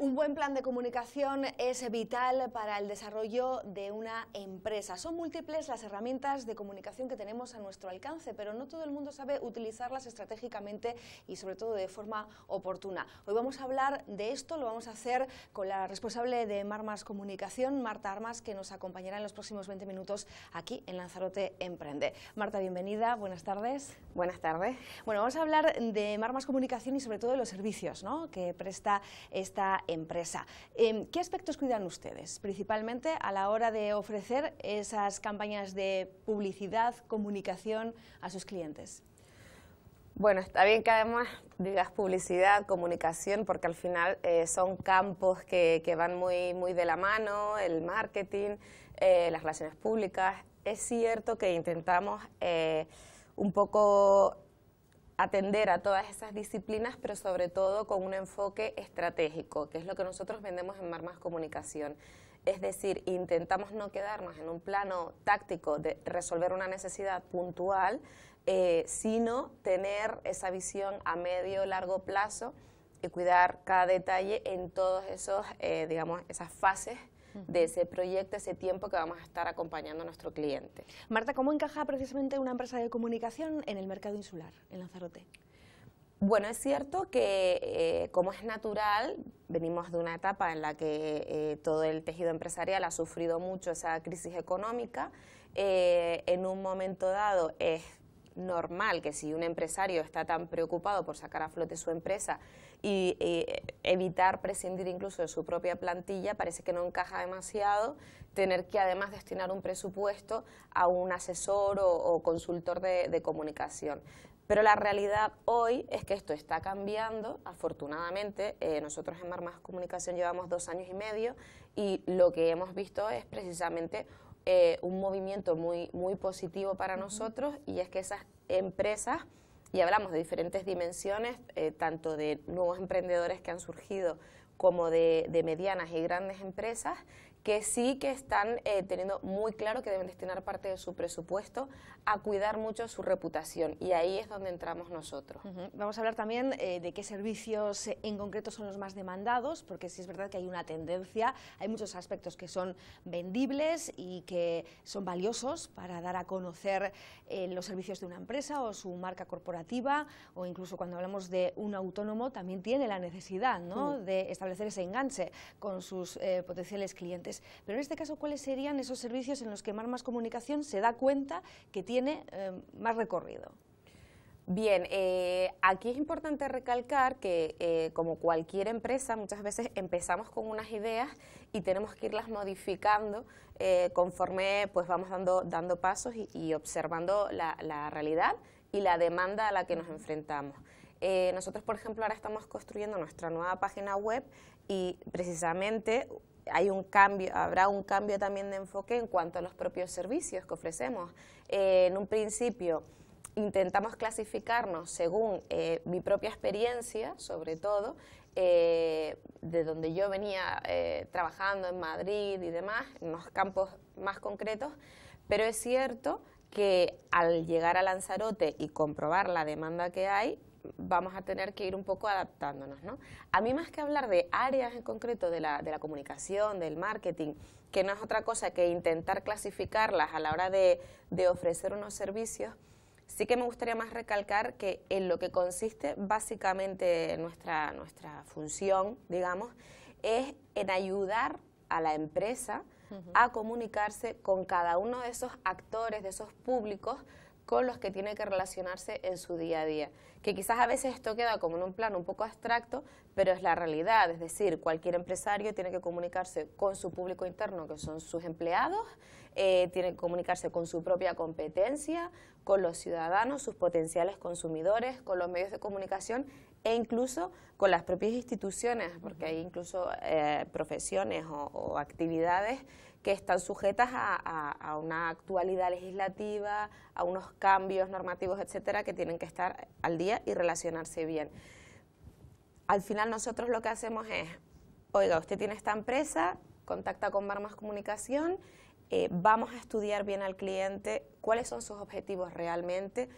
Un buen plan de comunicación es vital para el desarrollo de una empresa. Son múltiples las herramientas de comunicación que tenemos a nuestro alcance, pero no todo el mundo sabe utilizarlas estratégicamente y sobre todo de forma oportuna. Hoy vamos a hablar de esto, lo vamos a hacer con la responsable de Marmas Comunicación, Marta Armas, que nos acompañará en los próximos 20 minutos aquí en Lanzarote Emprende. Marta, bienvenida, buenas tardes. Buenas tardes. Bueno, vamos a hablar de Marmas Comunicación y sobre todo de los servicios, ¿no?, que presta esta empresa. ¿Qué aspectos cuidan ustedes, principalmente a la hora de ofrecer esas campañas de publicidad, comunicación a sus clientes? Bueno, está bien que además digas publicidad, comunicación, porque al final son campos que van muy de la mano, el marketing, las relaciones públicas. Es cierto que intentamos un poco atender a todas esas disciplinas, pero sobre todo con un enfoque estratégico, que es lo que nosotros vendemos en Marmas Comunicación. Es decir, intentamos no quedarnos en un plano táctico de resolver una necesidad puntual, sino tener esa visión a medio largo plazo y cuidar cada detalle en todos esos, digamos, esas fases de ese proyecto, ese tiempo que vamos a estar acompañando a nuestro cliente. Marta, ¿cómo encaja precisamente una empresa de comunicación en el mercado insular, en Lanzarote? Bueno, es cierto que, como es natural, venimos de una etapa en la que todo el tejido empresarial ha sufrido mucho esa crisis económica. En un momento dado es normal que si un empresario está tan preocupado por sacar a flote su empresa y evitar prescindir incluso de su propia plantilla, parece que no encaja demasiado tener que además destinar un presupuesto a un asesor o consultor de comunicación. Pero la realidad hoy es que esto está cambiando, afortunadamente. Nosotros en Marmas Comunicación llevamos 2 años y medio y lo que hemos visto es precisamente un movimiento muy positivo para nosotros, y es que esas empresas, y hablamos de diferentes dimensiones, tanto de nuevos emprendedores que han surgido como de medianas y grandes empresas, que sí que están teniendo muy claro que deben destinar parte de su presupuesto a cuidar mucho su reputación, y ahí es donde entramos nosotros. Vamos a hablar también de qué servicios en concreto son los más demandados, porque sí es verdad que hay una tendencia, hay muchos aspectos que son vendibles y que son valiosos para dar a conocer los servicios de una empresa o su marca corporativa, o incluso cuando hablamos de un autónomo también tiene la necesidad, ¿no?, de establecer ese enganche con sus potenciales clientes. Pero en este caso, ¿cuáles serían esos servicios en los que Marmas Comunicación se da cuenta que tiene más recorrido? Bien, aquí es importante recalcar que como cualquier empresa, muchas veces empezamos con unas ideas y tenemos que irlas modificando conforme pues vamos dando pasos y observando la realidad y la demanda a la que nos enfrentamos. Nosotros, por ejemplo, ahora estamos construyendo nuestra nueva página web y precisamente habrá un cambio también de enfoque en cuanto a los propios servicios que ofrecemos. En un principio intentamos clasificarnos según mi propia experiencia, sobre todo, de donde yo venía trabajando en Madrid y demás, en unos campos más concretos, pero es cierto que al llegar a Lanzarote y comprobar la demanda que hay, vamos a tener que ir un poco adaptándonos, ¿no? A mí, más que hablar de áreas en concreto de la comunicación, del marketing, que no es otra cosa que intentar clasificarlas a la hora de ofrecer unos servicios, sí que me gustaría más recalcar que en lo que consiste básicamente nuestra función, digamos, es en ayudar a la empresa a comunicarse con cada uno de esos actores, de esos públicos con los que tiene que relacionarse en su día a día. Que quizás a veces esto queda como en un plano un poco abstracto, pero es la realidad. Es decir, cualquier empresario tiene que comunicarse con su público interno, que son sus empleados, tiene que comunicarse con su propia competencia, con los ciudadanos, sus potenciales consumidores, con los medios de comunicación e incluso con las propias instituciones, porque hay incluso profesiones o actividades que están sujetas a una actualidad legislativa, a unos cambios normativos, etcétera, que tienen que estar al día y relacionarse bien. Al final nosotros lo que hacemos es, oiga, usted tiene esta empresa, contacta con Marmas Comunicación, vamos a estudiar bien al cliente, cuáles son sus objetivos realmente,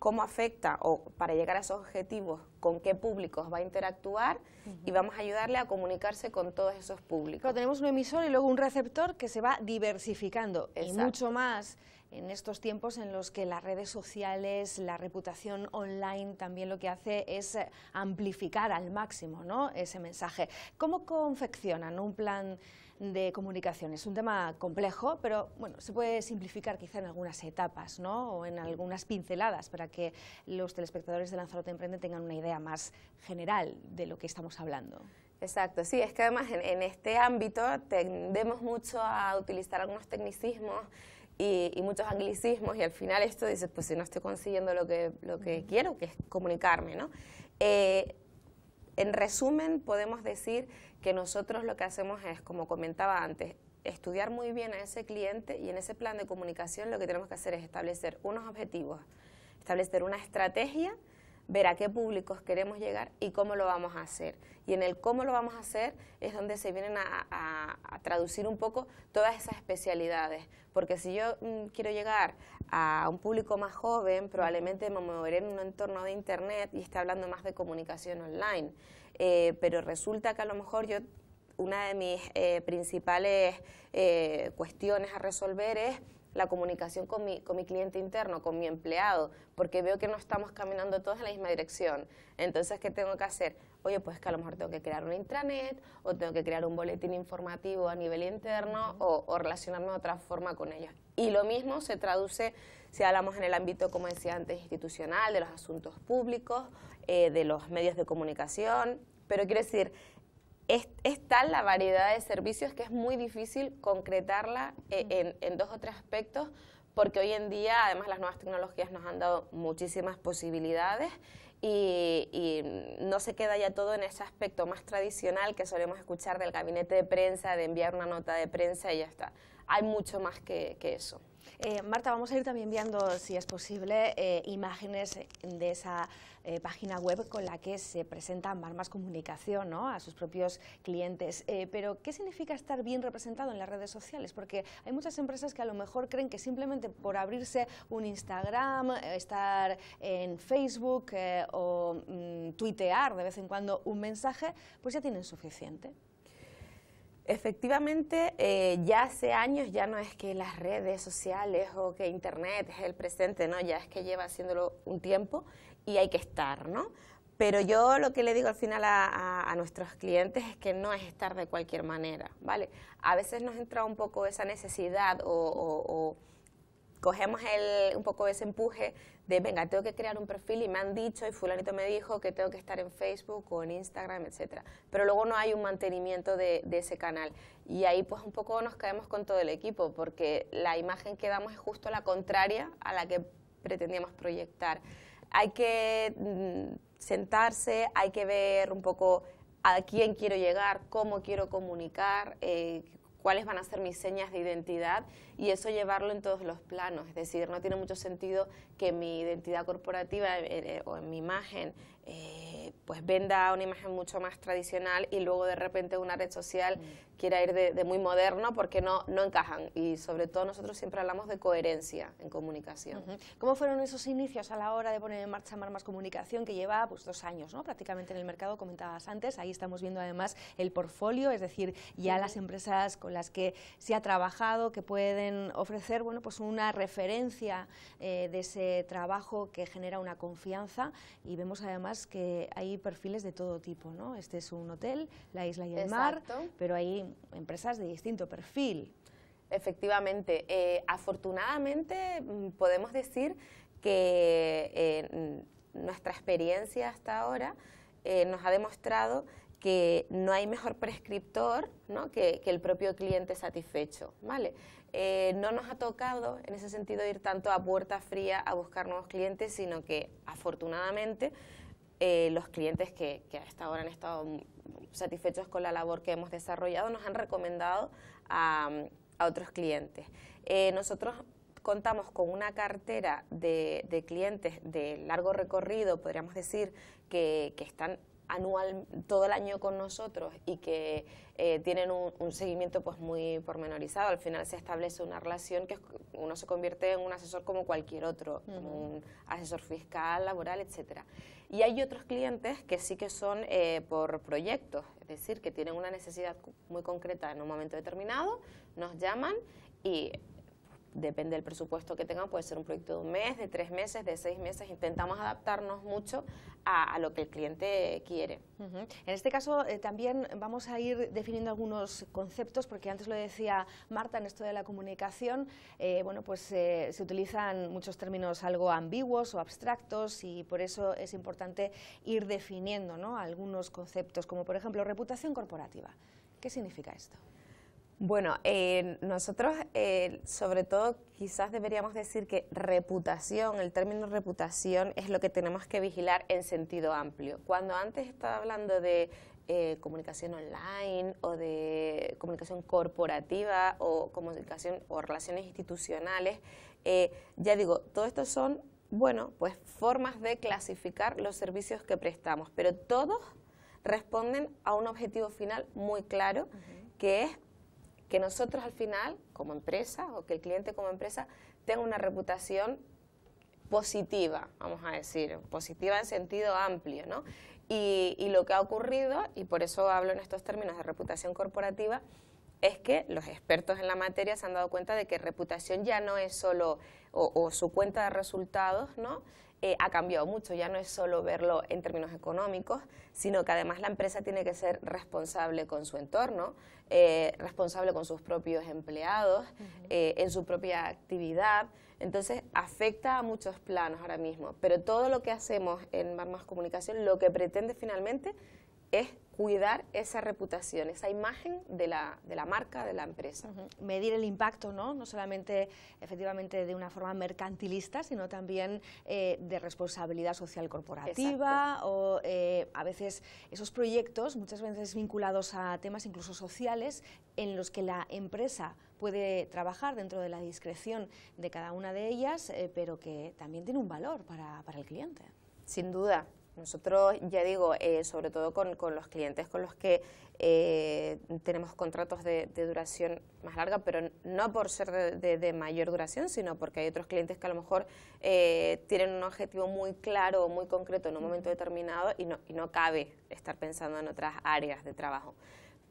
cómo afecta, o para llegar a esos objetivos, con qué públicos va a interactuar y vamos a ayudarle a comunicarse con todos esos públicos. Pero tenemos un emisor y luego un receptor que se va diversificando. Exacto. Y mucho más en estos tiempos en los que las redes sociales, la reputación online también lo que hace es amplificar al máximo, ¿no?, ese mensaje. ¿Cómo confeccionan un plan de comunicación? Es un tema complejo, pero bueno, se puede simplificar quizá en algunas etapas, ¿no?, o en algunas pinceladas para que los telespectadores de Lanzarote Emprende tengan una idea más general de lo que estamos hablando. Exacto, sí, es que además en este ámbito tendemos mucho a utilizar algunos tecnicismos y muchos anglicismos, y al final esto dices, pues si no estoy consiguiendo lo que quiero, que es comunicarme, ¿no? En resumen, podemos decir que nosotros lo que hacemos es, como comentaba antes, estudiar muy bien a ese cliente, y en ese plan de comunicación lo que tenemos que hacer es establecer unos objetivos, establecer una estrategia, ver a qué públicos queremos llegar y cómo lo vamos a hacer. Y en el cómo lo vamos a hacer es donde se vienen a traducir un poco todas esas especialidades. Porque si yo quiero llegar a un público más joven, probablemente me moveré en un entorno de Internet y esté hablando más de comunicación online. Pero resulta que a lo mejor una de mis principales cuestiones a resolver es la comunicación con mi cliente interno, con mi empleado, porque veo que no estamos caminando todos en la misma dirección. Entonces, ¿qué tengo que hacer? Oye, pues que a lo mejor tengo que crear una intranet, o tengo que crear un boletín informativo a nivel interno, o relacionarme de otra forma con ellos. Y lo mismo se traduce, si hablamos en el ámbito, como decía antes, institucional, de los asuntos públicos, de los medios de comunicación, pero quiero decir, es tal la variedad de servicios que es muy difícil concretarla en 2 o 3 aspectos, porque hoy en día, además, las nuevas tecnologías nos han dado muchísimas posibilidades y no se queda ya todo en ese aspecto más tradicional que solemos escuchar del gabinete de prensa, de enviar una nota de prensa y ya está. Hay mucho más que eso. Marta, vamos a ir también viendo, si es posible, imágenes de esa página web con la que se presenta Marmas Comunicación, ¿no?, a sus propios clientes. Pero, ¿qué significa estar bien representado en las redes sociales? Porque hay muchas empresas que a lo mejor creen que simplemente por abrirse un Instagram, estar en Facebook o tuitear de vez en cuando un mensaje, pues ya tienen suficiente. Efectivamente, ya hace años ya no es que las redes sociales o que Internet es el presente, ¿no? Ya es que lleva haciéndolo un tiempo y hay que estar, ¿no? Pero yo lo que le digo al final a nuestros clientes es que no es estar de cualquier manera, ¿vale? A veces nos entra un poco esa necesidad o cogemos un poco ese empuje de, venga, tengo que crear un perfil y me han dicho y fulanito me dijo que tengo que estar en Facebook o en Instagram, etcétera. Pero luego no hay un mantenimiento de ese canal y ahí pues un poco nos caemos con todo el equipo porque la imagen que damos es justo la contraria a la que pretendíamos proyectar. Hay que sentarse, hay que ver un poco a quién quiero llegar, cómo quiero comunicar, cuáles van a ser mis señas de identidad y eso llevarlo en todos los planos. Es decir, no tiene mucho sentido que mi identidad corporativa o en mi imagen pues venda una imagen mucho más tradicional y luego de repente una red social quiera ir de muy moderno porque no encajan. Y sobre todo nosotros siempre hablamos de coherencia en comunicación. ¿Cómo fueron esos inicios a la hora de poner en marcha Marmas Comunicación, que lleva pues 2 años, ¿no?, prácticamente en el mercado, comentabas antes? Ahí estamos viendo además el portfolio, es decir, ya las empresas con las que se ha trabajado, que pueden ofrecer, bueno, pues una referencia de ese trabajo que genera una confianza, y vemos además que hay perfiles de todo tipo, ¿no? Este es un hotel, la isla y el mar, pero hay empresas de distinto perfil. Efectivamente, afortunadamente podemos decir que nuestra experiencia hasta ahora nos ha demostrado que no hay mejor prescriptor, ¿no?, que el propio cliente satisfecho, ¿vale? No nos ha tocado en ese sentido ir tanto a puerta fría a buscar nuevos clientes, sino que afortunadamente los clientes que hasta ahora han estado satisfechos con la labor que hemos desarrollado nos han recomendado a otros clientes. Nosotros contamos con una cartera de clientes de largo recorrido, podríamos decir, que están todo el año con nosotros y que tienen un seguimiento pues muy pormenorizado. Al final se establece una relación que uno se convierte en un asesor como cualquier otro, como un asesor fiscal, laboral, etcétera. Y hay otros clientes que sí que son por proyectos, es decir, que tienen una necesidad muy concreta en un momento determinado, nos llaman y depende del presupuesto que tengan, puede ser un proyecto de 1 mes, de 3 meses, de 6 meses, intentamos adaptarnos mucho a lo que el cliente quiere. En este caso también vamos a ir definiendo algunos conceptos, porque antes lo decía Marta en esto de la comunicación, bueno, pues se utilizan muchos términos algo ambiguos o abstractos y por eso es importante ir definiendo, ¿no?, algunos conceptos, como por ejemplo reputación corporativa. ¿Qué significa esto? Bueno, nosotros sobre todo quizás deberíamos decir que reputación, el término reputación es lo que tenemos que vigilar en sentido amplio. Cuando antes estaba hablando de comunicación online o de comunicación corporativa o comunicación o relaciones institucionales, ya digo, todo esto son, bueno, pues formas de clasificar los servicios que prestamos, pero todos responden a un objetivo final muy claro, que es que nosotros al final, como empresa, o que el cliente como empresa, tenga una reputación positiva, vamos a decir, positiva en sentido amplio, ¿no? Y lo que ha ocurrido, y por eso hablo en estos términos de reputación corporativa, es que los expertos en la materia se han dado cuenta de que reputación ya no es solo, o su cuenta de resultados, ¿no?, ha cambiado mucho, ya no es solo verlo en términos económicos, sino que además la empresa tiene que ser responsable con su entorno, responsable con sus propios empleados, en su propia actividad. Entonces afecta a muchos planos ahora mismo, pero todo lo que hacemos en Marmas Comunicación lo que pretende finalmente es cuidar esa reputación, esa imagen de la marca, de la empresa. Medir el impacto, no solamente efectivamente de una forma mercantilista, sino también de responsabilidad social corporativa. Exacto. O a veces esos proyectos, muchas veces vinculados a temas incluso sociales, en los que la empresa puede trabajar dentro de la discreción de cada una de ellas, pero que también tiene un valor para el cliente. Sin duda. Nosotros, ya digo, sobre todo con los clientes con los que tenemos contratos de duración más larga, pero no por ser de mayor duración, sino porque hay otros clientes que a lo mejor tienen un objetivo muy claro, muy concreto en un momento determinado y no cabe estar pensando en otras áreas de trabajo.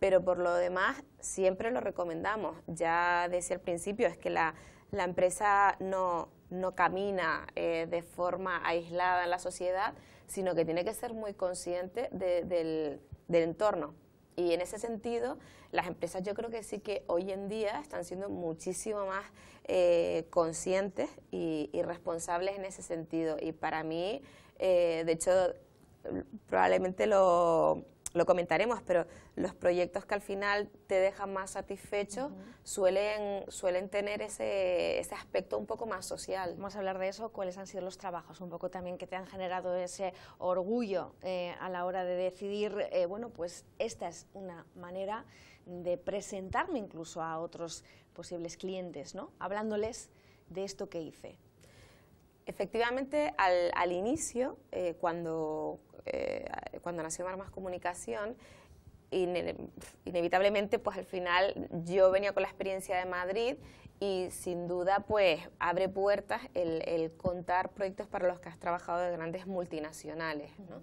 Pero por lo demás, siempre lo recomendamos. Ya decía al principio, es que la empresa no camina de forma aislada en la sociedad, sino que tiene que ser muy consciente del entorno. Y en ese sentido, las empresas yo creo que sí que hoy en día están siendo muchísimo más conscientes y responsables en ese sentido. Y para mí, de hecho, probablemente lo comentaremos, pero los proyectos que al final te dejan más satisfecho suelen tener ese aspecto un poco más social. Vamos a hablar de eso, cuáles han sido los trabajos un poco también que te han generado ese orgullo a la hora de decidir, bueno, pues esta es una manera de presentarme incluso a otros posibles clientes, ¿no?, hablándoles de esto que hice. Efectivamente, al inicio, cuando nació Marmas Comunicación, inevitablemente, pues al final yo venía con la experiencia de Madrid y sin duda pues abre puertas el contar proyectos para los que has trabajado de grandes multinacionales, ¿no?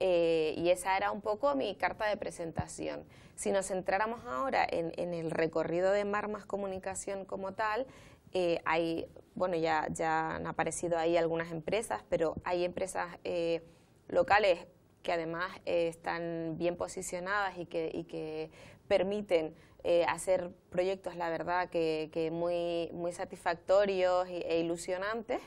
Y esa era un poco mi carta de presentación. Si nos centráramos ahora en el recorrido de Marmas Comunicación como tal, bueno, ya han aparecido ahí algunas empresas, pero hay empresas locales que además están bien posicionadas y que permiten hacer proyectos, la verdad, que muy satisfactorios e ilusionantes.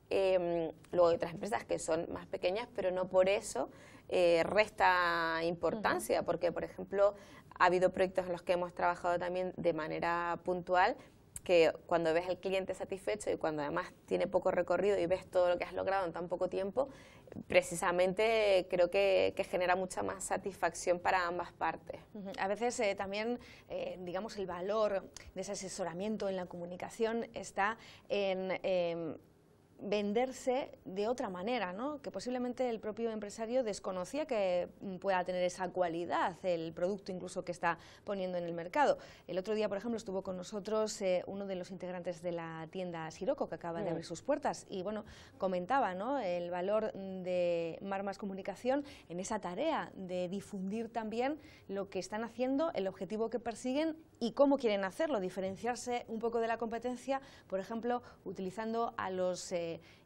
Luego hay otras empresas que son más pequeñas, pero no por eso resta importancia, porque, por ejemplo, ha habido proyectos en los que hemos trabajado también de manera puntual, que cuando ves al cliente satisfecho y cuando además tiene poco recorrido y ves todo lo que has logrado en tan poco tiempo, precisamente creo que genera mucha más satisfacción para ambas partes. A veces también, digamos, el valor de ese asesoramiento en la comunicación está en venderse de otra manera, ¿no? Que posiblemente el propio empresario desconocía que pueda tener esa cualidad, el producto incluso que está poniendo en el mercado. El otro día, por ejemplo, estuvo con nosotros uno de los integrantes de la tienda Siroco, que acaba de abrir sus puertas, y bueno, comentaba, ¿no?, el valor de Marmas Comunicación en esa tarea de difundir también lo que están haciendo, el objetivo que persiguen y cómo quieren hacerlo, diferenciarse un poco de la competencia, por ejemplo, utilizando a los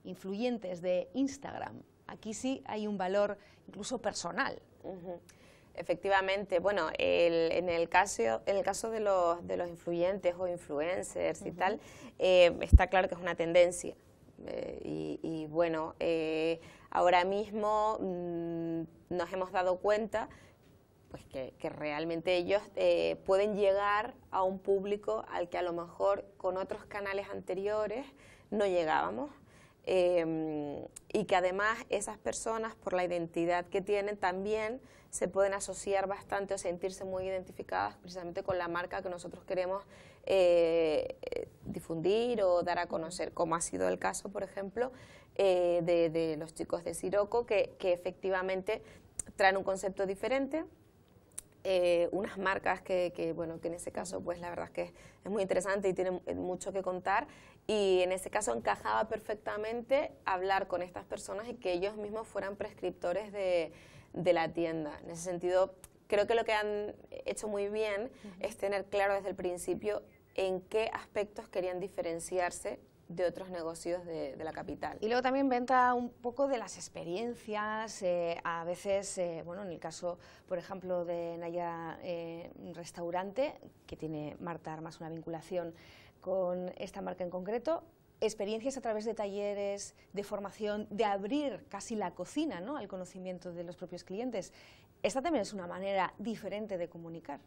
influyentes de Instagram. Aquí sí hay un valor incluso personal. Efectivamente, bueno, en el caso de los influyentes o influencers y tal, está claro que es una tendencia. Y bueno, ahora mismo nos hemos dado cuenta pues que realmente ellos pueden llegar a un público al que a lo mejor con otros canales anteriores no llegábamos. Y que además esas personas, por la identidad que tienen, también se pueden asociar bastante o sentirse muy identificadas precisamente con la marca que nosotros queremos difundir o dar a conocer, como ha sido el caso, por ejemplo, de los chicos de Siroco, que efectivamente traen un concepto diferente. Unas marcas bueno, que en ese caso pues la verdad es que es muy interesante y tiene mucho que contar, y en ese caso encajaba perfectamente hablar con estas personas y que ellos mismos fueran prescriptores de la tienda. En ese sentido, creo que lo que han hecho muy bien es tener claro desde el principio en qué aspectos querían diferenciarse de otros negocios de la capital. Y luego también venta un poco de las experiencias, a veces, bueno, en el caso, por ejemplo, de Naya Restaurante, que tiene Marta Armas una vinculación con esta marca en concreto, experiencias a través de talleres, de formación, de abrir casi la cocina, ¿no?, al conocimiento de los propios clientes. Esta también es una manera diferente de comunicar.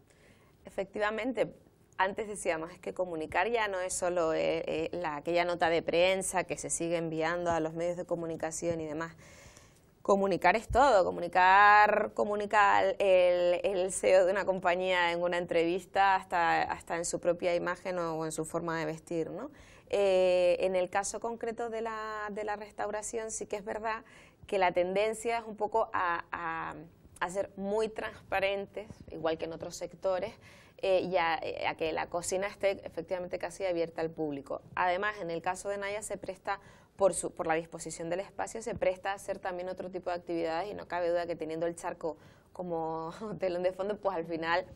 Efectivamente. Antes decíamos, es que comunicar ya no es solo aquella nota de prensa que se sigue enviando a los medios de comunicación y demás. Comunicar es todo. Comunica el CEO de una compañía en una entrevista hasta en su propia imagen o en su forma de vestir, ¿no? En el caso concreto de la restauración sí que es verdad que la tendencia es un poco a ser muy transparentes, igual que en otros sectores, y a que la cocina esté efectivamente casi abierta al público. Además, en el caso de Naya se presta, por la disposición del espacio, se presta a hacer también otro tipo de actividades, y no cabe duda que teniendo el charco como telón de fondo, pues al final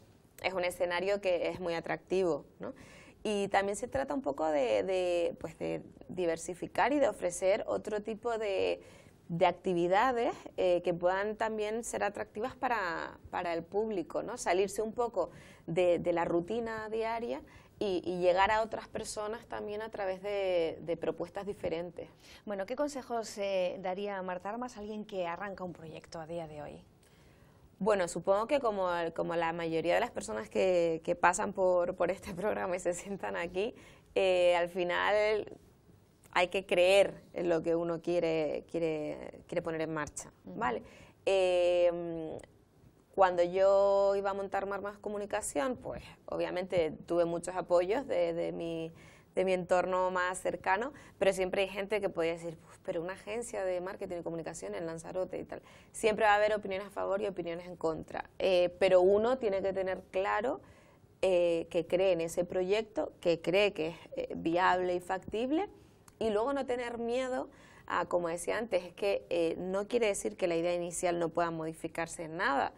es un escenario que es muy atractivo, ¿no? Y también se trata un poco de diversificar y de ofrecer otro tipo de actividades que puedan también ser atractivas para el público, ¿no? Salirse un poco de la rutina diaria y llegar a otras personas también a través de propuestas diferentes. Bueno, ¿qué consejos daría Marta Armas a alguien que arranca un proyecto a día de hoy? Bueno, supongo que como la mayoría de las personas que pasan por este programa y se sientan aquí, al final hay que creer en lo que uno quiere poner en marcha, ¿vale? Cuando yo iba a montar Marmas Comunicación, pues obviamente tuve muchos apoyos de mi entorno más cercano, pero siempre hay gente que podía decir, pero una agencia de marketing y comunicación en Lanzarote y tal. Siempre va a haber opiniones a favor y opiniones en contra, pero uno tiene que tener claro que cree en ese proyecto, que cree que es viable y factible, y luego no tener miedo a, como decía antes, es que no quiere decir que la idea inicial no pueda modificarse en nada.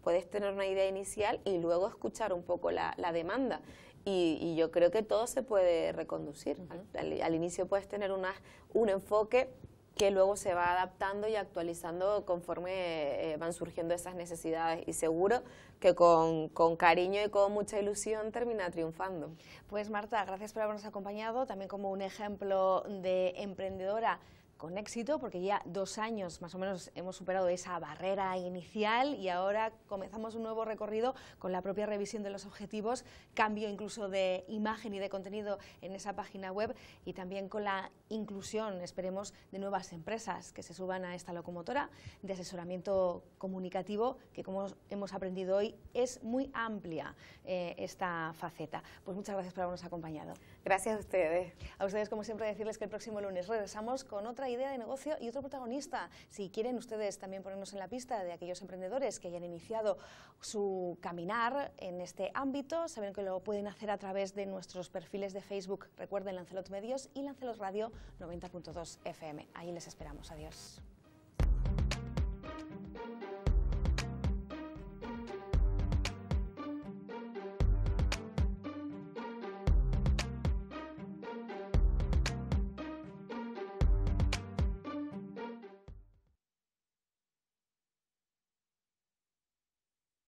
Puedes tener una idea inicial y luego escuchar un poco la demanda. Y yo creo que todo se puede reconducir. Al inicio puedes tener un enfoque que luego se va adaptando y actualizando conforme van surgiendo esas necesidades, y seguro que con cariño y con mucha ilusión termina triunfando. Pues Marta, gracias por habernos acompañado, también como un ejemplo de emprendedora con éxito, porque ya 2 años más o menos hemos superado esa barrera inicial y ahora comenzamos un nuevo recorrido con la propia revisión de los objetivos, cambio incluso de imagen y de contenido en esa página web y también con la inclusión, esperemos, de nuevas empresas que se suban a esta locomotora de asesoramiento comunicativo, que como hemos aprendido hoy es muy amplia esta faceta. Pues muchas gracias por habernos acompañado. Gracias a ustedes. A ustedes, como siempre, decirles que el próximo lunes regresamos con otra idea de negocio y otro protagonista. Si quieren ustedes también ponernos en la pista de aquellos emprendedores que hayan iniciado su caminar en este ámbito, saben que lo pueden hacer a través de nuestros perfiles de Facebook. Recuerden Lancelot Medios y Lancelot Radio 90.2 FM. Ahí les esperamos. Adiós.